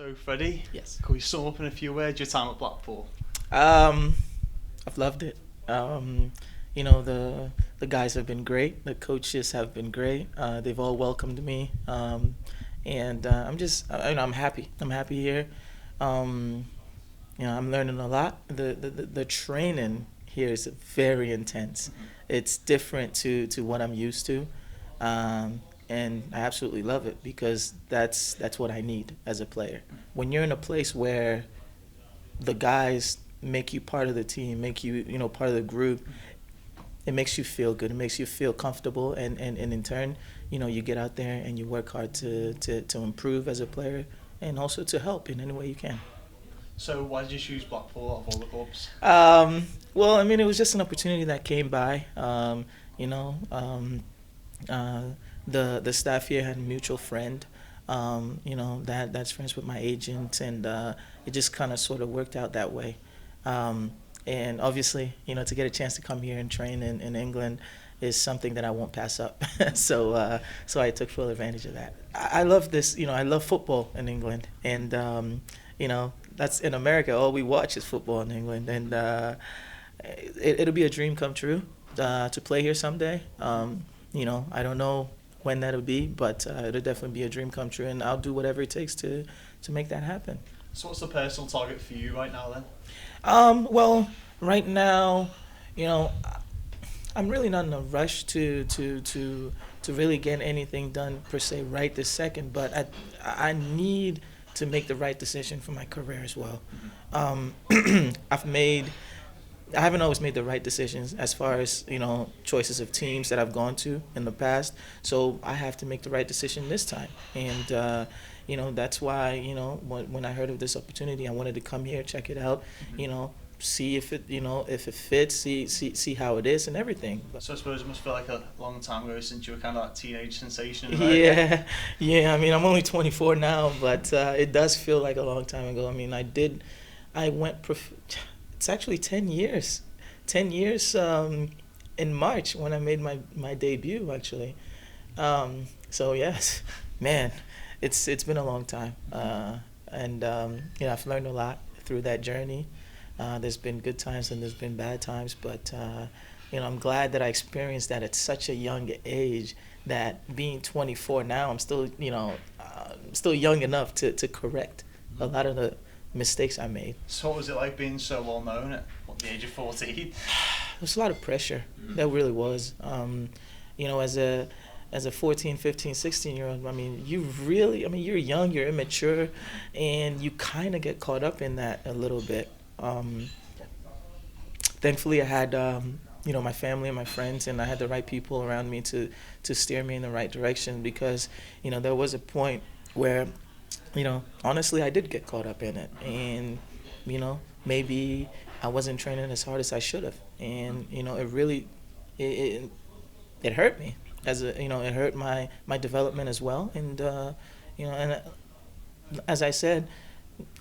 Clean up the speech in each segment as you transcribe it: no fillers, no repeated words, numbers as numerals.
So, Freddie, Yes. can we sum up in a few words your time at Blackpool? Um, I've loved it. The guys have been great. The coaches have been great. They've all welcomed me, and I'm happy. I'm happy here. Um, I'm learning a lot. The training here is very intense. It's different to what I'm used to, and I absolutely love it because that's what I need as a player. When you're in a place where the guys make you part of the team, make you part of the group. It makes you feel good. It makes you feel comfortable, and in turn, you get out there and you work hard to improve as a player, and also to help in any way you can. So, why did you choose Blackpool out of all the clubs? Well, I mean, it was just an opportunity that came by. You know, uh, the staff here had a mutual friend. That's friends with my agent, and it just kind of sort of worked out that way. Um, and obviously, to get a chance to come here and train in England is something that I won't pass up. So I took full advantage of that. I love this. I love football in England, and that's in America. All we watch is football in England, and it'll be a dream come true to play here someday. I don't know when that'll be, but it'll definitely be a dream come true, and I'll do whatever it takes to make that happen. So, what's the personal target for you right now then? Well, right now, you know, I'm really not in a rush to really get anything done per se right this second, but I need to make the right decision for my career as well. Um, I've made I haven't always made the right decisions as far as choices of teams that I've gone to in the past. So I have to make the right decision this time, and that's why when I heard of this opportunity, I wanted to come here, check it out, see if it fits, see how it is and everything. But So, I suppose it must feel like a long time ago since you were kind of that teenage sensation in America. yeah, yeah. I mean, I'm only 24 now, but it does feel like a long time ago. I mean, I went. It's actually 10 years. 10 years in March when I made my debut, actually. So yes, man, it's been a long time, and I've learned a lot through that journey. There's been good times and there's been bad times, but I'm glad that I experienced that at such a young age. That being 24 now, I'm still still young enough to correct a lot of the mistakes I made. So, what was it like being so well known at the age of 14? There's a lot of pressure. There really was. As a 14, 15, 16 year old, I mean, you're young, you're immature, and you kind of get caught up in that a little bit. Thankfully, I had, my family and my friends, and I had the right people around me to steer me in the right direction because, there was a point where, honestly, I did get caught up in it. And, maybe I wasn't training as hard as I should have. And, it really, it, it hurt me it hurt my development as well. And, and as I said,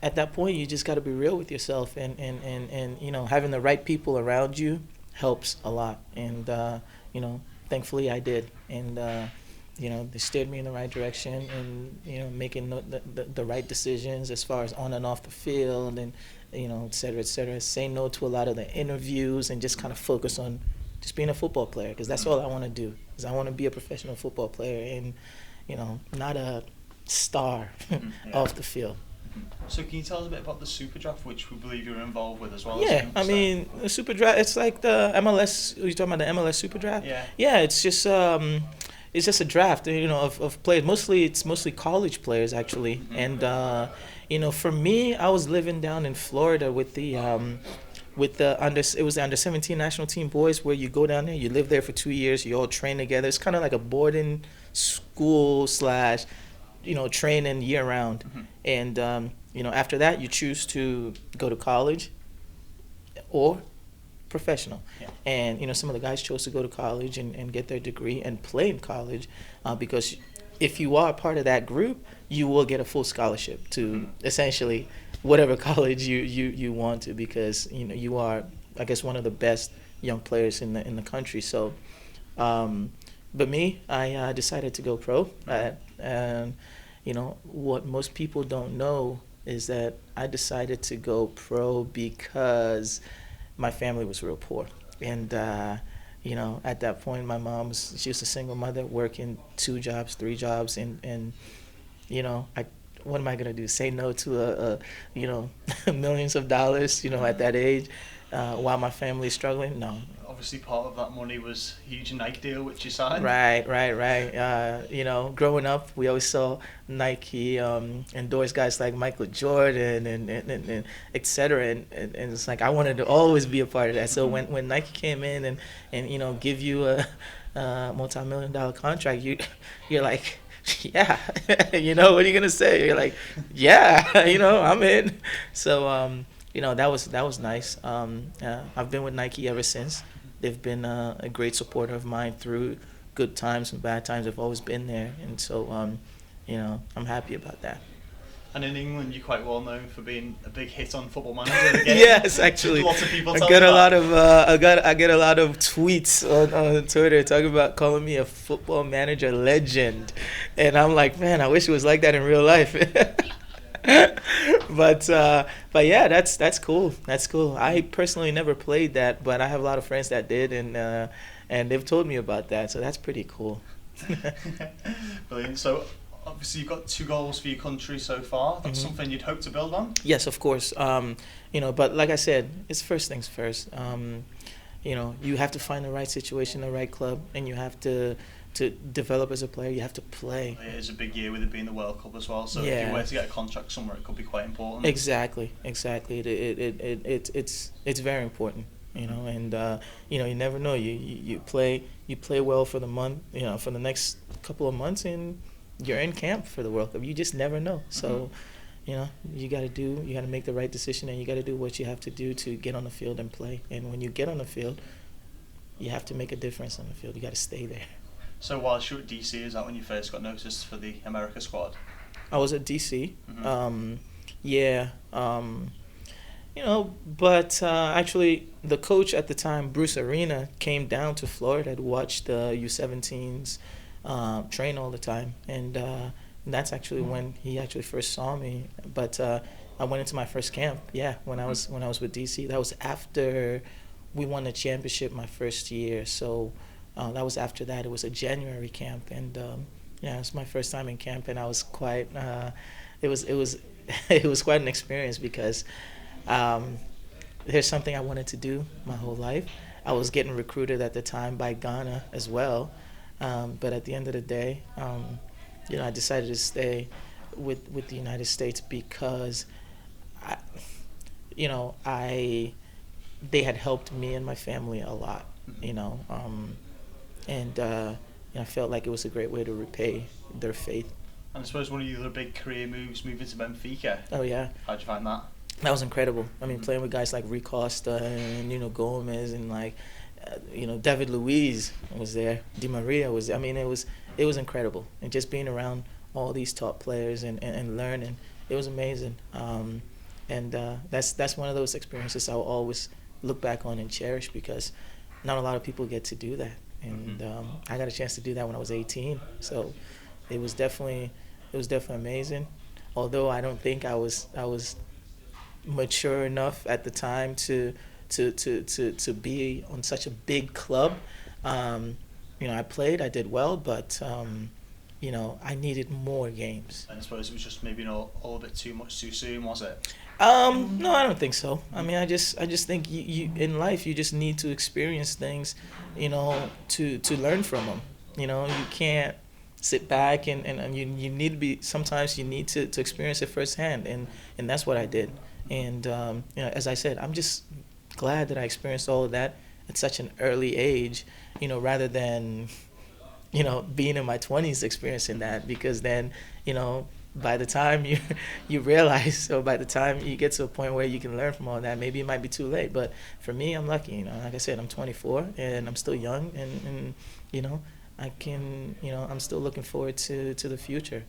at that point, you just got to be real with yourself, and having the right people around you helps a lot. And thankfully I did, and they steered me in the right direction, and making the right decisions as far as on and off the field, and et cetera, et cetera. Say no to a lot of the interviews, and just kind of focus on just being a football player, because that's all I want to do. Is I want to be a professional football player, and not a star Yeah. off the field. So, can you tell us a bit about the Super Draft, which we believe you were involved with as well? As a Yeah, I youngster? mean, the Super Draft. It's like the MLS. Are you talking about the MLS Super Draft? Yeah. Yeah, it's just a draft, of players. It's mostly college players actually, and for me, I was living down in Florida with the it was the under 17 national team boys, where you go down there, you live there for 2 years, you all train together. It's kind of like a boarding school slash training year round. And after that, you choose to go to college or professional. Yeah. And some of the guys chose to go to college and get their degree and play in college, because if you are part of that group, you will get a full scholarship to essentially whatever college you want to, because you are, I guess, one of the best young players in the country. So but me, I decided to go pro. And what most people don't know is that I decided to go pro because my family was real poor. And, at that point, my mom she was a single mother working 2 jobs, 3 jobs. And I, what am I going to do? Say no to millions of dollars, at that age, while my family is struggling? No. Obviously, part of that money was a huge Nike deal, which you signed. Right. Growing up, we always saw Nike endorse guys like Michael Jordan and et cetera. And it's like I wanted to always be a part of that. So when Nike came in and give you a multi-million-dollar contract, you're like, yeah, what are you gonna say? You're like, yeah, I'm in. So that was nice. I've been with Nike ever since. They've been a great supporter of mine through good times and bad times. They've always been there, and so I'm happy about that. And in England, you're quite well known for being a big hit on Football Manager. The game. Yes, actually, lots of people. I get a lot of I get a lot of tweets on Twitter talking about calling me a Football Manager legend, and I'm like, man, I wish it was like that in real life. but yeah, that's cool. That's cool. I personally never played that, but I have a lot of friends that did, and they've told me about that, so that's pretty cool. Brilliant. So obviously you've got 2 goals for your country so far. That's something you'd hope to build on? Yes, of course. But like I said, it's first things first. You have to find the right situation, the right club, and you have to develop as a player. You have to play. It is a big year with it being the World Cup as well. So Yeah. if you were to get a contract somewhere, it could be quite important. Exactly. It's very important. And you never know. You play well for the month. For the next couple of months, and you're in camp for the World Cup. You just never know. So, you got to make the right decision, and you got to do what you have to do to get on the field and play. And when you get on the field, you have to make a difference on the field. You got to stay there. So while you were at DC, is that when you first got noticed for the America squad? I was at DC. Yeah. But actually, the coach at the time, Bruce Arena, came down to Florida to watch the U17s train all the time, and that's actually when he actually first saw me. But I went into my first camp. Yeah, when I was with DC, that was after we won the championship my first year. So that was after that. It was a January camp, and it was my first time in camp, and I was quite. It was it was quite an experience because. There's something I wanted to do my whole life. I was getting recruited at the time by Ghana as well, but at the end of the day, I decided to stay with the United States because, they had helped me and my family a lot, and I felt like it was a great way to repay their faith. And I suppose one of your other big career moves, moving to Benfica. Oh yeah. How'd you find that? That was incredible. I mean, playing with guys like Rui Costa and Gomez and David Luiz was there. Di Maria was there. I mean, it was incredible. And just being around all these top players and learning, it was amazing. That's one of those experiences I'll always look back on and cherish because not a lot of people get to do that. And I got a chance to do that when I was 18. So it was definitely amazing. Although I don't think I was mature enough at the time to be on such a big club. I played, I did well, but I needed more games. And I suppose it was just maybe a little bit too much too soon, was it? No, I don't think so. I mean, I just think you in life you just need to experience things, to learn from them. You can't sit back and you need to be. Sometimes you need to experience it firsthand, and that's what I did. And as I said, I'm just glad that I experienced all of that at such an early age, rather than, being in my 20s experiencing that, because then, by the time you realize, or by the time you get to a point where you can learn from all that, maybe it might be too late. But for me, I'm lucky. Like I said, I'm 24 and I'm still young, and I can, I'm still looking forward to the future.